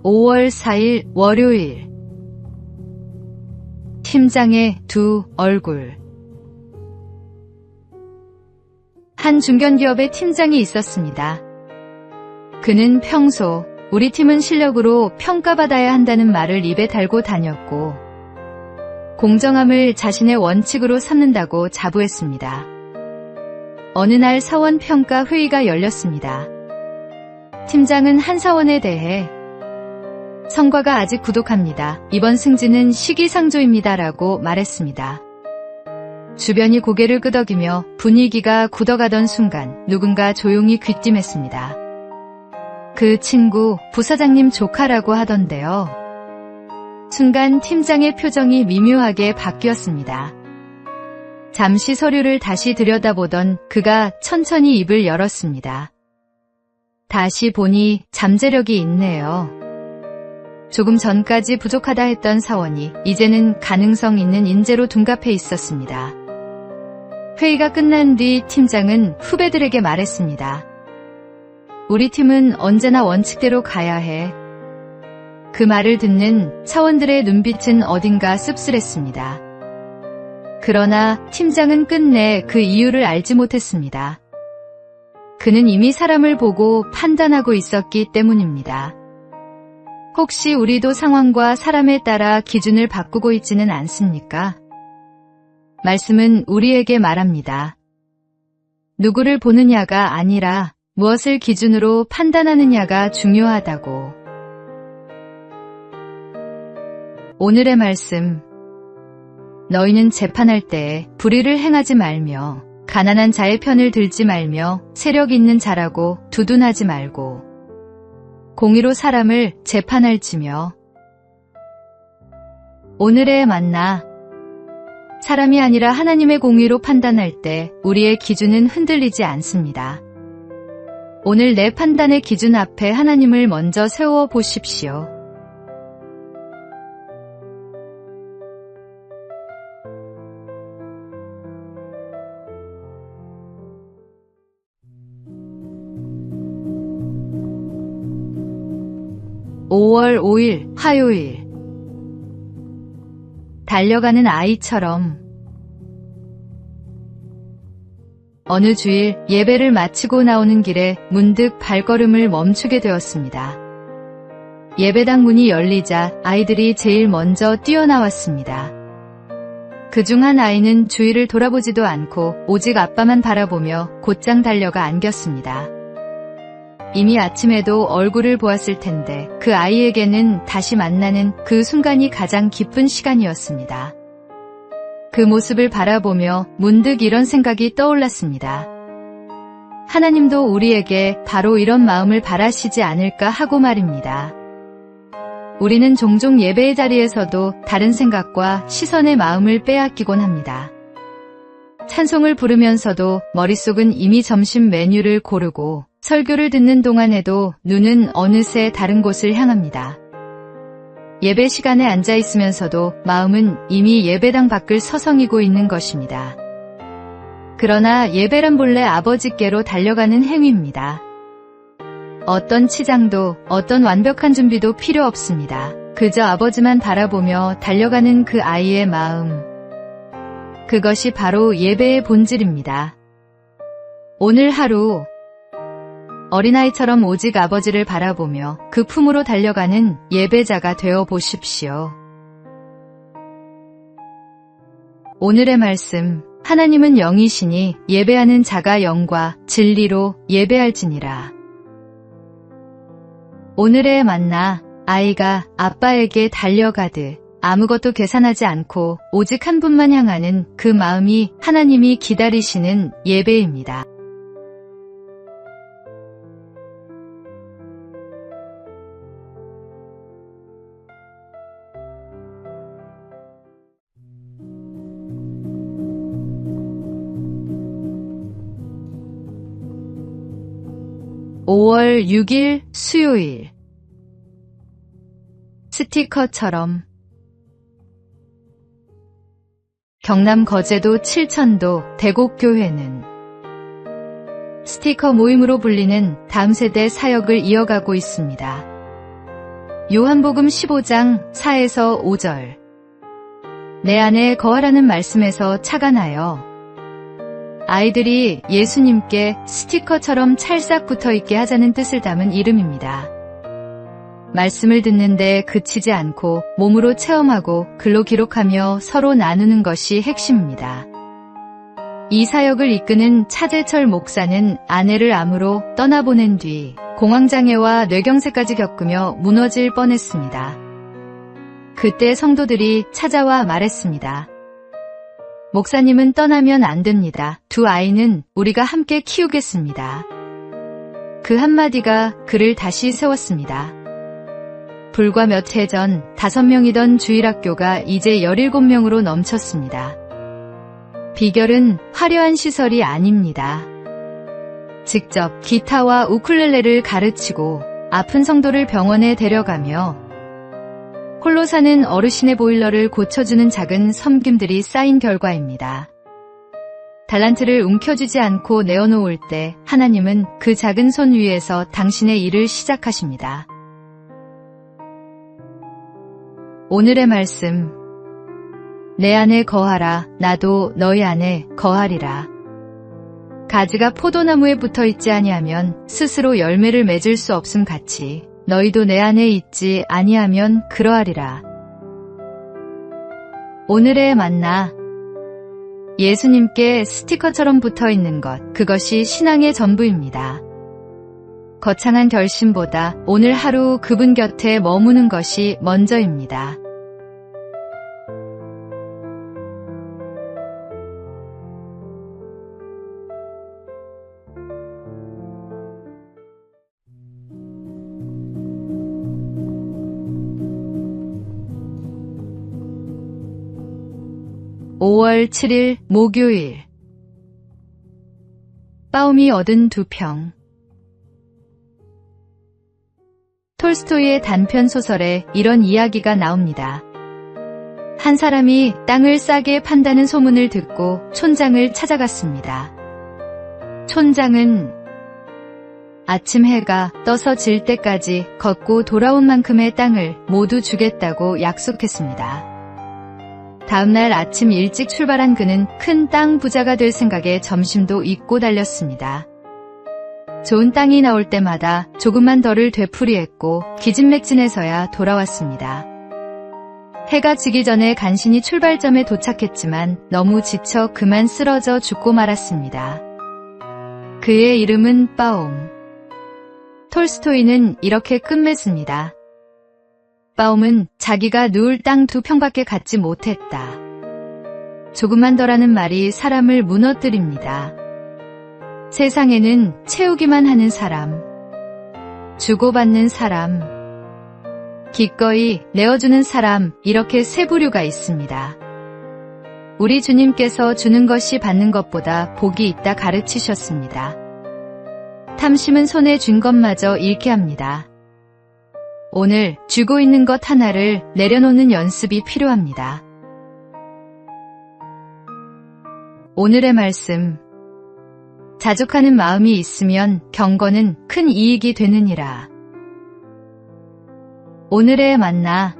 5월 4일 월요일. 팀장의 두 얼굴. 한 중견기업의 팀장이 있었습니다. 그는 평소 우리 팀은 실력으로 평가받아야 한다는 말을 입에 달고 다녔고, 공정함을 자신의 원칙으로 삼는다고 자부했습니다. 어느 날 사원 평가 회의가 열렸습니다. 팀장은 한 사원에 대해 성과가 아직 부족합니다. 이번 승진은 시기상조입니다라고 말했습니다. 주변이 고개를 끄덕이며 분위기가 굳어가던 순간 누군가 조용히 귀띔했습니다. 그 친구 부사장님 조카라고 하던데요. 순간 팀장의 표정이 미묘하게 바뀌었습니다. 잠시 서류를 다시 들여다보던 그가 천천히 입을 열었습니다. 다시 보니 잠재력이 있네요. 조금 전까지 부족하다 했던 사원이 이제는 가능성 있는 인재로 둔갑해 있었습니다. 회의가 끝난 뒤 팀장은 후배들에게 말했습니다. 우리 팀은 언제나 원칙대로 가야 해. 그 말을 듣는 사원들의 눈빛은 어딘가 씁쓸했습니다. 그러나 팀장은 끝내 그 이유를 알지 못했습니다. 그는 이미 사람을 보고 판단하고 있었기 때문입니다. 혹시 우리도 상황과 사람에 따라 기준을 바꾸고 있지는 않습니까? 말씀은 우리에게 말합니다. 누구를 보느냐가 아니라 무엇을 기준으로 판단하느냐가 중요하다고. 오늘의 말씀. 너희는 재판할 때 불의를 행하지 말며 가난한 자의 편을 들지 말며 세력 있는 자라고 두둔하지 말고 공의로 사람을 재판할지며. 오늘의 만나. 사람이 아니라 하나님의 공의로 판단할 때 우리의 기준은 흔들리지 않습니다. 오늘 내 판단의 기준 앞에 하나님을 먼저 세워 보십시오. (5월 5일) 화요일. 달려가는 아이처럼. 어느 주일 예배를 마치고 나오는 길에 문득 발걸음을 멈추게 되었습니다. 예배당 문이 열리자 아이들이 제일 먼저 뛰어나왔습니다. 그중 한 아이는 주위를 돌아보지도 않고 오직 아빠만 바라보며 곧장 달려가 안겼습니다. 이미 아침에도 얼굴을 보았을 텐데 그 아이에게는 다시 만나는 그 순간이 가장 기쁜 시간이었습니다. 그 모습을 바라보며 문득 이런 생각이 떠올랐습니다. 하나님도 우리에게 바로 이런 마음을 바라시지 않을까 하고 말입니다. 우리는 종종 예배의 자리에서도 다른 생각과 시선의 마음을 빼앗기곤 합니다. 찬송을 부르면서도 머릿속은 이미 점심 메뉴를 고르고 설교를 듣는 동안에도 눈은 어느새 다른 곳을 향합니다. 예배 시간에 앉아 있으면서도 마음은 이미 예배당 밖을 서성이고 있는 것입니다. 그러나 예배란 본래 아버지께로 달려가는 행위입니다. 어떤 치장도 어떤 완벽한 준비도 필요 없습니다. 그저 아버지만 바라보며 달려가는 그 아이의 마음. 그것이 바로 예배의 본질입니다. 오늘 하루 어린아이처럼 오직 아버지를 바라보며 그 품으로 달려가는 예배자가 되어 보십시오. 오늘의 말씀. 하나님은 영이시니 예배하는 자가 영과 진리로 예배할지니라. 오늘의 만나. 아이가 아빠에게 달려가듯 아무것도 계산하지 않고 오직 한 분만 향하는 그 마음이 하나님이 기다리시는 예배입니다. (5월 6일) 수요일. 스티커처럼. 경남 거제도 칠천도 대곡교회는 스티커 모임으로 불리는 다음 세대 사역을 이어가고 있습니다. 요한복음 15장 4에서 5절. 내 안에 거하라는 말씀에서 차가 나요. 아이들이 예수님께 스티커처럼 찰싹 붙어있게 하자는 뜻을 담은 이름입니다. 말씀을 듣는데 그치지 않고 몸으로 체험하고 글로 기록하며 서로 나누는 것이 핵심입니다. 이 사역을 이끄는 차재철 목사는 아내를 암으로 떠나보낸 뒤 공황장애와 뇌경색까지 겪으며 무너질 뻔했습니다. 그때 성도들이 찾아와 말했습니다. 목사님은 떠나면 안 됩니다. 두 아이는 우리가 함께 키우겠습니다. 그 한마디가 그를 다시 세웠습니다. 불과 몇 해 전 5명이던 주일학교가 이제 17명으로 넘쳤습니다. 비결은 화려한 시설이 아닙니다. 직접 기타와 우쿨렐레를 가르치고 아픈 성도를 병원에 데려가며 홀로 사는 어르신의 보일러를 고쳐주는 작은 섬김들이 쌓인 결과입니다. 달란트를 움켜쥐지 않고 내어놓을 때 하나님은 그 작은 손 위에서 당신의 일을 시작하십니다. 오늘의 말씀. 내 안에 거하라. 나도 너희 안에 거하리라. 가지가 포도나무에 붙어있지 아니하면 스스로 열매를 맺을 수 없음 같이 너희도 내 안에 있지 아니하면 그러하리라. 오늘의 만나. 예수님께 스티커처럼 붙어있는 것, 그것이 신앙의 전부입니다. 거창한 결심보다 오늘 하루 그분 곁에 머무는 것이 먼저입니다. (5월 7일) 목요일. 빠움이 얻은 2평. 톨스토이의 단편 소설에 이런 이야기가 나옵니다. 한 사람이 땅을 싸게 판다는 소문을 듣고 촌장을 찾아갔습니다. 촌장은 아침 해가 떠서 질 때까지 걷고 돌아온 만큼의 땅을 모두 주겠다고 약속했습니다. 다음날 아침 일찍 출발한 그는 큰 땅 부자가 될 생각에 점심도 잊고 달렸습니다. 좋은 땅이 나올 때마다 조금만 덜을 되풀이했고 기진맥진해서야 돌아왔습니다. 해가 지기 전에 간신히 출발점에 도착했지만 너무 지쳐 그만 쓰러져 죽고 말았습니다. 그의 이름은 빠움. 톨스토이는 이렇게 끝맺습니다. 빠움은 자기가 누울 땅 2평밖에 갖지 못했다. 조금만 더라는 말이 사람을 무너뜨립니다. 세상에는 채우기만 하는 사람, 주고받는 사람, 기꺼이 내어주는 사람, 이렇게 세 부류가 있습니다. 우리 주님께서 주는 것이 받는 것보다 복이 있다 가르치셨습니다. 탐심은 손에 쥔 것마저 잃게 합니다. 오늘 쥐고 있는 것 하나를 내려놓는 연습이 필요합니다. 오늘의 말씀. 자족하는 마음이 있으면 경건은 큰 이익이 되느니라. 오늘의 만나.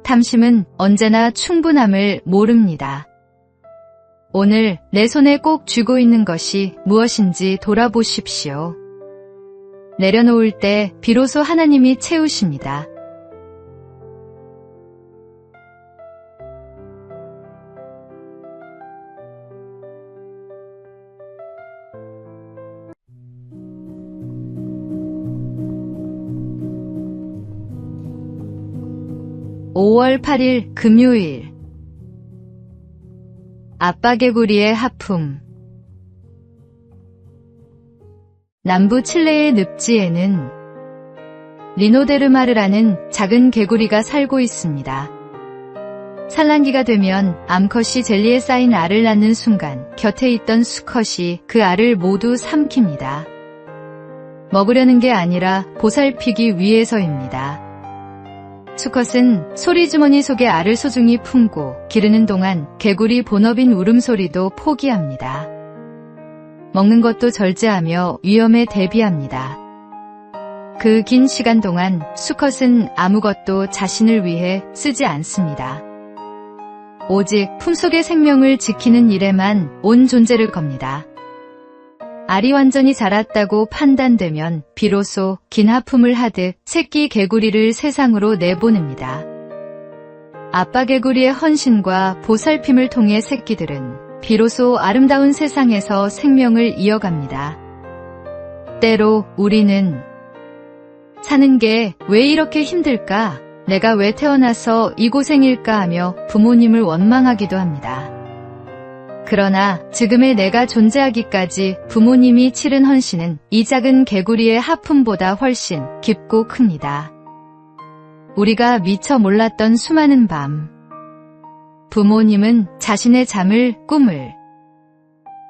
탐심은 언제나 충분함을 모릅니다. 오늘 내 손에 꼭 쥐고 있는 것이 무엇인지 돌아보십시오. 내려놓을 때 비로소 하나님이 채우십니다. (5월 8일) 금요일. 아빠개구리의 하품. 남부 칠레의 늪지에는 리노데르마르라는 작은 개구리가 살고 있습니다. 산란기가 되면 암컷이 젤리에 쌓인 알을 낳는 순간 곁에 있던 수컷이 그 알을 모두 삼킵니다. 먹으려는 게 아니라 보살피기 위해서입니다. 수컷은 소리주머니 속에 알을 소중히 품고 기르는 동안 개구리 본업인 울음소리도 포기합니다. 먹는 것도 절제하며 위험에 대비합니다. 그 긴 시간 동안 수컷은 아무것도 자신을 위해 쓰지 않습니다. 오직 품속의 생명을 지키는 일에만 온 존재를 겁니다. 알이 완전히 자랐다고 판단되면 비로소 긴 하품을 하듯 새끼 개구리를 세상으로 내보냅니다. 아빠 개구리의 헌신과 보살핌을 통해 새끼들은 비로소 아름다운 세상에서 생명을 이어갑니다. 때로 우리는 사는 게 왜 이렇게 힘들까? 내가 왜 태어나서 이 고생일까 하며 부모님을 원망하기도 합니다. 그러나 지금의 내가 존재하기까지 부모님이 치른 헌신은 이 작은 개구리의 하품보다 훨씬 깊고 큽니다. 우리가 미처 몰랐던 수많은 밤, 부모님은 자신의 잠을, 꿈을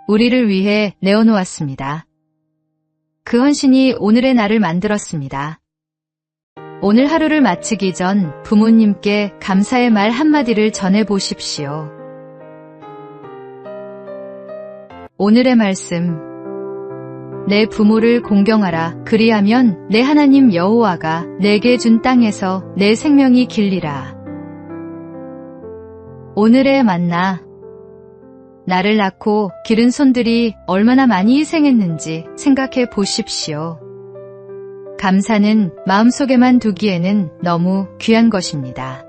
우리를 위해 내어놓았습니다. 그 헌신이 오늘의 나를 만들었습니다. 오늘 하루를 마치기 전 부모님께 감사의 말 한마디를 전해보십시오. 오늘의 말씀. 내 부모를 공경하라. 그리하면 내 하나님 여호와가 내게 준 땅에서 내 생명이 길리라. 오늘의 만나. 나를 낳고 기른 손들이 얼마나 많이 희생했는지 생각해 보십시오. 감사는 마음속에만 두기에는 너무 귀한 것입니다.